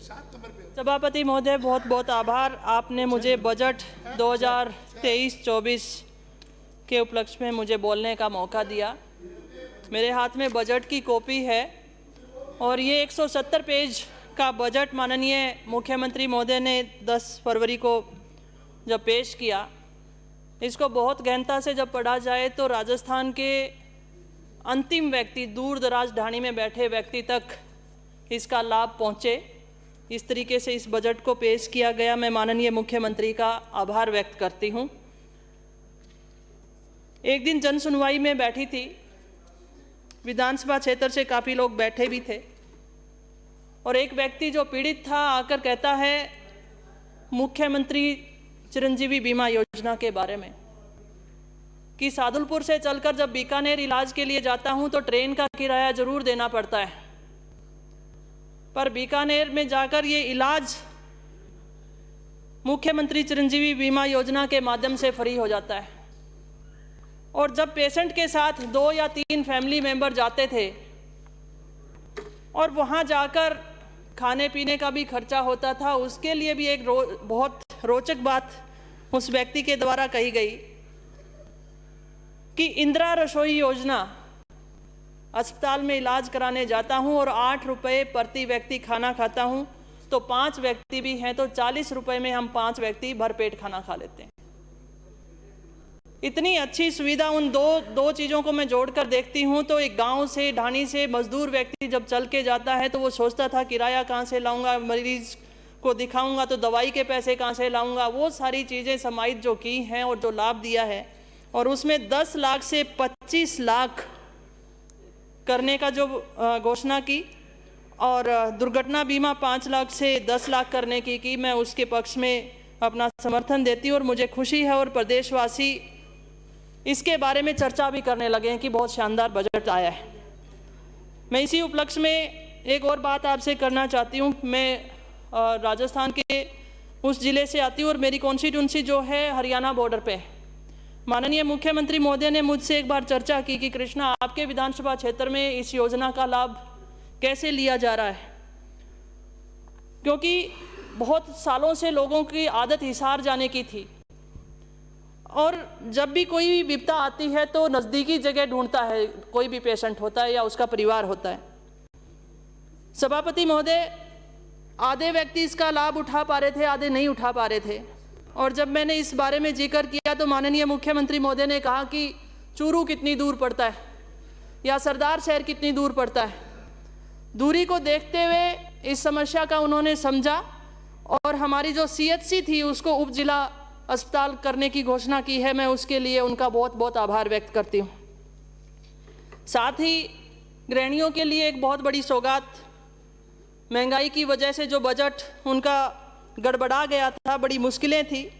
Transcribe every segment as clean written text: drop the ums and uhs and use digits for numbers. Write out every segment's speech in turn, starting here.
सभापति महोदय, बहुत बहुत आभार। आपने मुझे बजट 2023-24 के उपलक्ष्य में मुझे बोलने का मौका दिया। मेरे हाथ में बजट की कॉपी है और ये 170 पेज का बजट माननीय मुख्यमंत्री महोदय ने 10 फरवरी को जब पेश किया, इसको बहुत गहनता से जब पढ़ा जाए तो राजस्थान के अंतिम व्यक्ति, दूर दराज ढाणी में बैठे व्यक्ति तक इसका लाभ पहुँचे, इस तरीके से इस बजट को पेश किया गया। मैं माननीय मुख्यमंत्री का आभार व्यक्त करती हूँ। एक दिन जन सुनवाई में बैठी थी, विधानसभा क्षेत्र से काफ़ी लोग बैठे भी थे और एक व्यक्ति जो पीड़ित था आकर कहता है मुख्यमंत्री चिरंजीवी बीमा योजना के बारे में कि सादुलपुर से चलकर जब बीकानेर इलाज के लिए जाता हूं तो ट्रेन का किराया जरूर देना पड़ता है, पर बीकानेर में जाकर ये इलाज मुख्यमंत्री चिरंजीवी बीमा योजना के माध्यम से फ्री हो जाता है। और जब पेशेंट के साथ 2 या 3 फैमिली मेंबर जाते थे और वहाँ जाकर खाने पीने का भी खर्चा होता था, उसके लिए भी एक बहुत रोचक बात उस व्यक्ति के द्वारा कही गई कि इंदिरा रसोई योजना, अस्पताल में इलाज कराने जाता हूं और 8 रुपये प्रति व्यक्ति खाना खाता हूं, तो 5 व्यक्ति भी हैं तो 40 रुपये में हम 5 व्यक्ति भरपेट खाना खा लेते हैं। इतनी अच्छी सुविधा उन दो चीज़ों को मैं जोड़कर देखती हूं तो एक गांव से, ढाणी से मजदूर व्यक्ति जब चल के जाता है तो वो सोचता था किराया कहाँ से लाऊंगा, मरीज को दिखाऊंगा तो दवाई के पैसे कहाँ से लाऊंगा। वो सारी चीज़ें समाहित जो की हैं और जो लाभ दिया है, और उसमें 10 लाख से 25 लाख करने का जो घोषणा की और दुर्घटना बीमा 5 लाख से 10 लाख करने की मैं उसके पक्ष में अपना समर्थन देती हूँ और मुझे खुशी है और प्रदेशवासी इसके बारे में चर्चा भी करने लगे हैं कि बहुत शानदार बजट आया है। मैं इसी उपलक्ष्य में एक और बात आपसे करना चाहती हूँ। मैं राजस्थान के उस ज़िले से आती हूँ और मेरी कॉन्स्टिट्यूंसी जो है हरियाणा बॉर्डर पे। माननीय मुख्यमंत्री महोदय ने मुझसे एक बार चर्चा की कि कृष्णा, आपके विधानसभा क्षेत्र में इस योजना का लाभ कैसे लिया जा रहा है, क्योंकि बहुत सालों से लोगों की आदत हिसार जाने की थी और जब भी कोई विपदा आती है तो नज़दीकी जगह ढूंढता है, कोई भी पेशेंट होता है या उसका परिवार होता है। सभापति महोदय, आधे व्यक्ति इसका लाभ उठा पा रहे थे, आधे नहीं उठा पा रहे थे, और जब मैंने इस बारे में जिक्र किया तो माननीय मुख्यमंत्री महोदय ने कहा कि चूरू कितनी दूर पड़ता है या सरदार शहर कितनी दूर पड़ता है। दूरी को देखते हुए इस समस्या का उन्होंने समझा और हमारी जो CHC थी उसको उप जिला अस्पताल करने की घोषणा की है। मैं उसके लिए उनका बहुत बहुत आभार व्यक्त करती हूँ। साथ ही गृहिणियों के लिए एक बहुत बड़ी सौगात, महंगाई की वजह से जो बजट उनका गड़बड़ा गया था, बड़ी मुश्किलें थी,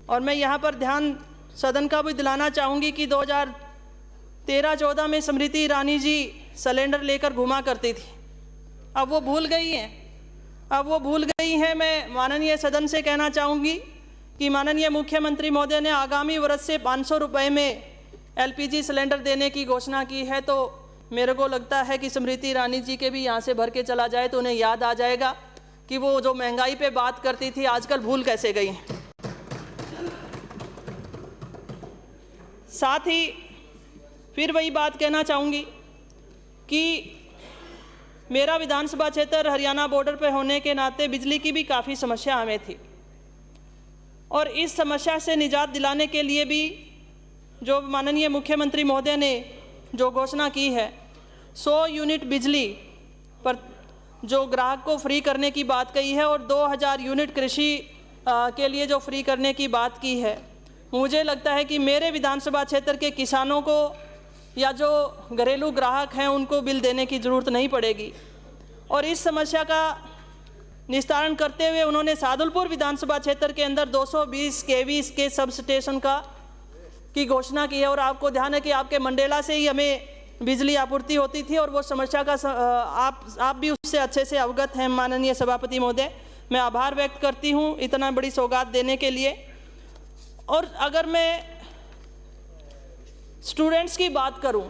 और मैं यहाँ पर ध्यान सदन का भी दिलाना चाहूँगी कि 2013-14 में स्मृति ईरानी जी सिलेंडर लेकर घुमा करती थी। अब वो भूल गई हैं। मैं माननीय सदन से कहना चाहूँगी कि माननीय मुख्यमंत्री महोदय ने आगामी वर्ष से 500 रुपये में LPG सिलेंडर देने की घोषणा की है, तो मेरे को लगता है कि स्मृति ईरानी जी के भी यहाँ से भर के चला जाए तो उन्हें याद आ जाएगा कि वो जो महंगाई पे बात करती थी आजकल भूल कैसे गई। साथ ही फिर वही बात कहना चाहूँगी कि मेरा विधानसभा क्षेत्र हरियाणा बॉर्डर पे होने के नाते बिजली की भी काफ़ी समस्या हमें थी, और इस समस्या से निजात दिलाने के लिए भी जो माननीय मुख्यमंत्री महोदय ने जो घोषणा की है, 100 यूनिट बिजली पर जो ग्राहक को फ्री करने की बात कही है और 2000 यूनिट कृषि के लिए जो फ्री करने की बात की है। मुझे लगता है कि मेरे विधानसभा क्षेत्र के किसानों को या जो घरेलू ग्राहक हैं उनको बिल देने की ज़रूरत नहीं पड़ेगी, और इस समस्या का निस्तारण करते हुए उन्होंने सादुलपुर विधानसभा क्षेत्र के अंदर 220 kV के सब स्टेशन की घोषणा की है। और आपको ध्यान है कि आपके मंडेला से ही हमें बिजली आपूर्ति होती थी और वो समस्या का आप भी उससे अच्छे से अवगत हैं। माननीय सभापति महोदय, मैं आभार व्यक्त करती हूँ इतना बड़ी सौगात देने के लिए। और अगर मैं स्टूडेंट्स की बात करूँ,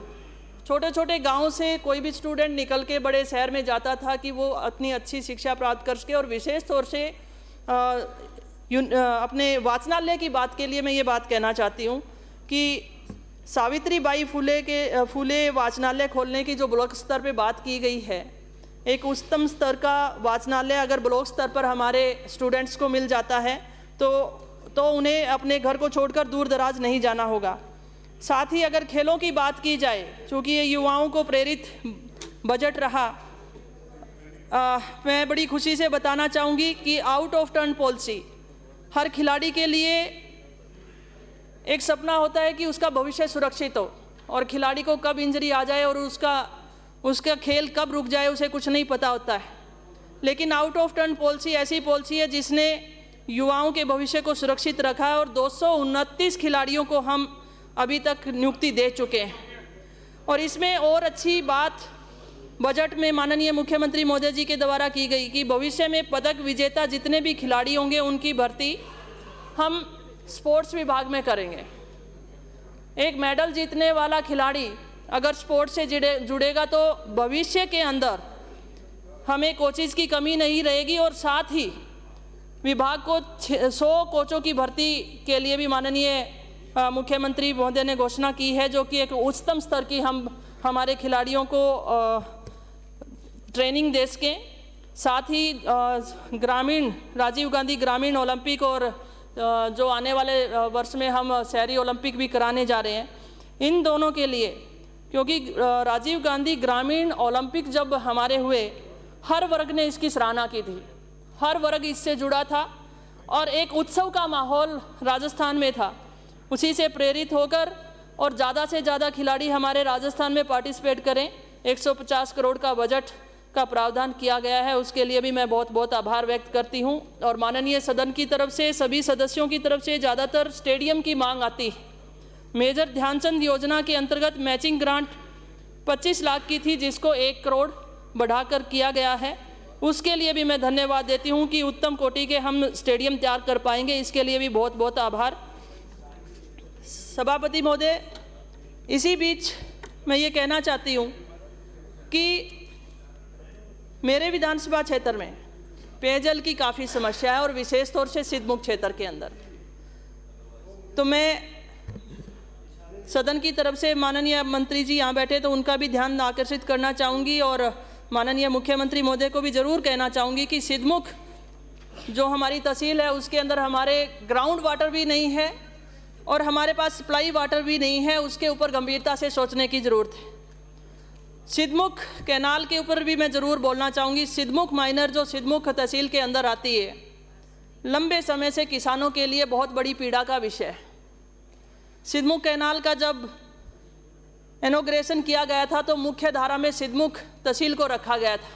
छोटे छोटे गांव से कोई भी स्टूडेंट निकल के बड़े शहर में जाता था कि वो अपनी अच्छी शिक्षा प्राप्त कर सके। और विशेष तौर से अपने वाचनालय की बात के लिए मैं ये बात कहना चाहती हूँ कि सावित्रीबाई फुले वाचनालय खोलने की जो ब्लॉक स्तर पे बात की गई है, एक उच्चतम स्तर का वाचनालय अगर ब्लॉक स्तर पर हमारे स्टूडेंट्स को मिल जाता है तो उन्हें अपने घर को छोड़कर दूर दराज नहीं जाना होगा। साथ ही अगर खेलों की बात की जाए, चूँकि ये युवाओं को प्रेरित बजट रहा, मैं बड़ी खुशी से बताना चाहूँगी कि आउट ऑफ टर्न पॉलिसी, हर खिलाड़ी के लिए एक सपना होता है कि उसका भविष्य सुरक्षित हो, और खिलाड़ी को कब इंजरी आ जाए और उसका खेल कब रुक जाए उसे कुछ नहीं पता होता है। लेकिन आउट ऑफ टर्न पॉलिसी ऐसी पॉलिसी है जिसने युवाओं के भविष्य को सुरक्षित रखा है, और 229 खिलाड़ियों को हम अभी तक नियुक्ति दे चुके हैं। और इसमें और अच्छी बात बजट में माननीय मुख्यमंत्री महोदय जी के द्वारा की गई कि भविष्य में पदक विजेता जितने भी खिलाड़ी होंगे उनकी भर्ती हम स्पोर्ट्स विभाग में करेंगे। एक मेडल जीतने वाला खिलाड़ी अगर स्पोर्ट्स से जुड़ेगा तो भविष्य के अंदर हमें कोचेज़ की कमी नहीं रहेगी, और साथ ही विभाग को 100 कोचों की भर्ती के लिए भी माननीय मुख्यमंत्री महोदय ने घोषणा की है, जो कि एक उच्चतम स्तर की हमारे खिलाड़ियों को ट्रेनिंग दे सकें। साथ ही ग्रामीण राजीव गांधी ग्रामीण ओलंपिक और जो आने वाले वर्ष में हम शहरी ओलंपिक भी कराने जा रहे हैं, इन दोनों के लिए, क्योंकि राजीव गांधी ग्रामीण ओलंपिक जब हमारे हुए हर वर्ग ने इसकी सराहना की थी, हर वर्ग इससे जुड़ा था और एक उत्सव का माहौल राजस्थान में था। उसी से प्रेरित होकर और ज़्यादा से ज़्यादा खिलाड़ी हमारे राजस्थान में पार्टिसिपेट करें, 150 करोड़ का बजट का प्रावधान किया गया है, उसके लिए भी मैं बहुत बहुत आभार व्यक्त करती हूं। और माननीय सदन की तरफ से, सभी सदस्यों की तरफ से ज़्यादातर स्टेडियम की मांग आती है। मेजर ध्यानचंद योजना के अंतर्गत मैचिंग ग्रांट 25 लाख की थी, जिसको 1 करोड़ बढ़ाकर किया गया है। उसके लिए भी मैं धन्यवाद देती हूं कि उत्तम कोटि के हम स्टेडियम तैयार कर पाएंगे, इसके लिए भी बहुत बहुत आभार। सभापति महोदय, इसी बीच मैं ये कहना चाहती हूँ कि मेरे विधानसभा क्षेत्र में पेयजल की काफ़ी समस्या है, और विशेष तौर से सिद्धमुख क्षेत्र के अंदर। तो मैं सदन की तरफ से, माननीय मंत्री जी यहाँ बैठे तो उनका भी ध्यान आकर्षित करना चाहूँगी, और माननीय मुख्यमंत्री महोदय को भी ज़रूर कहना चाहूँगी कि सिद्धमुख जो हमारी तहसील है उसके अंदर हमारे ग्राउंड वाटर भी नहीं है और हमारे पास सप्लाई वाटर भी नहीं है। उसके ऊपर गंभीरता से सोचने की ज़रूरत है। सिद्धमुख कैनाल के ऊपर भी मैं ज़रूर बोलना चाहूँगी। सिद्धमुख माइनर जो सिद्धमुख तहसील के अंदर आती है, लंबे समय से किसानों के लिए बहुत बड़ी पीड़ा का विषय है। सिद्धमुख कैनाल का जब इनॉग्रेशन किया गया था तो मुख्य धारा में सिद्धमुख तहसील को रखा गया था,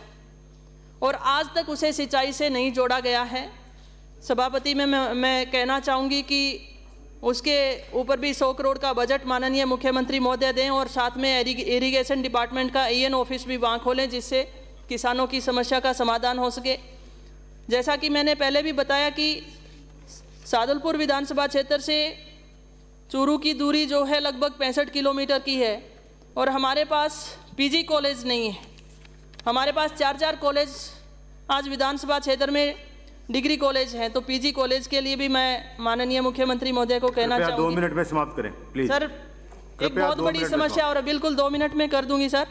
और आज तक उसे सिंचाई से नहीं जोड़ा गया है। सभापति में मैं कहना चाहूँगी कि उसके ऊपर भी 100 करोड़ का बजट माननीय मुख्यमंत्री महोदय दें, और साथ में इरिगेशन डिपार्टमेंट का EN ऑफिस भी वहाँ खोलें, जिससे किसानों की समस्या का समाधान हो सके। जैसा कि मैंने पहले भी बताया कि सादुलपुर विधानसभा क्षेत्र से चूरू की दूरी जो है लगभग 65 किलोमीटर की है, और हमारे पास PG कॉलेज नहीं है। हमारे पास 4 कॉलेज आज विधानसभा क्षेत्र में डिग्री कॉलेज हैं, तो PG कॉलेज के लिए भी मैं माननीय मुख्यमंत्री महोदय को कहना चाहूँगी। 2 मिनट में समाप्त करें प्लीज सर। एक बहुत बड़ी समस्या, और बिल्कुल 2 मिनट में कर दूंगी सर।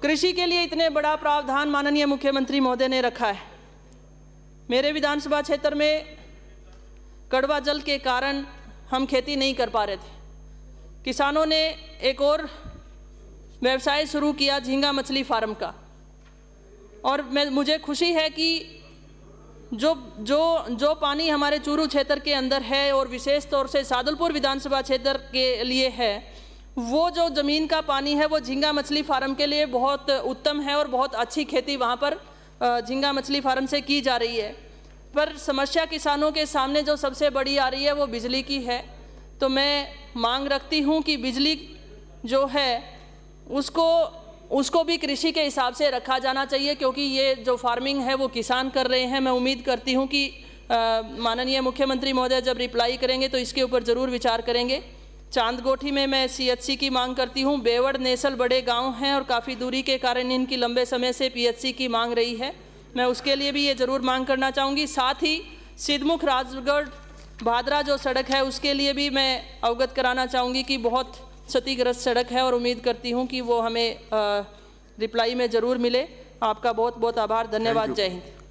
कृषि के लिए इतने बड़ा प्रावधान माननीय मुख्यमंत्री महोदय ने रखा है। मेरे विधानसभा क्षेत्र में कड़वा जल के कारण हम खेती नहीं कर पा रहे थे। किसानों ने एक और व्यवसाय शुरू किया, झींगा मछली फार्म का, और मुझे खुशी है कि जो पानी हमारे चूरू क्षेत्र के अंदर है और विशेष तौर से सादुलपुर विधानसभा क्षेत्र के लिए है, वो जो ज़मीन का पानी है वो झींगा मछली फार्म के लिए बहुत उत्तम है, और बहुत अच्छी खेती वहाँ पर झींगा मछली फार्म से की जा रही है। पर समस्या किसानों के सामने जो सबसे बड़ी आ रही है वो बिजली की है। तो मैं मांग रखती हूँ कि बिजली जो है उसको भी कृषि के हिसाब से रखा जाना चाहिए, क्योंकि ये जो फार्मिंग है वो किसान कर रहे हैं। मैं उम्मीद करती हूँ कि माननीय मुख्यमंत्री महोदय जब रिप्लाई करेंगे तो इसके ऊपर ज़रूर विचार करेंगे। चांदगोठी में मैं CHC की मांग करती हूँ। बेवड़ नेसल बड़े गांव हैं और काफ़ी दूरी के कारण इनकी लंबे समय से PHC की मांग रही है। मैं उसके लिए भी ये ज़रूर मांग करना चाहूँगी। साथ ही सिद्धमुख राजगढ़ भादरा जो सड़क है उसके लिए भी मैं अवगत कराना चाहूँगी कि बहुत क्षतिग्रस्त सड़क है और उम्मीद करती हूँ कि वो हमें रिप्लाई में ज़रूर मिले। आपका बहुत बहुत आभार, धन्यवाद, जय हिंद।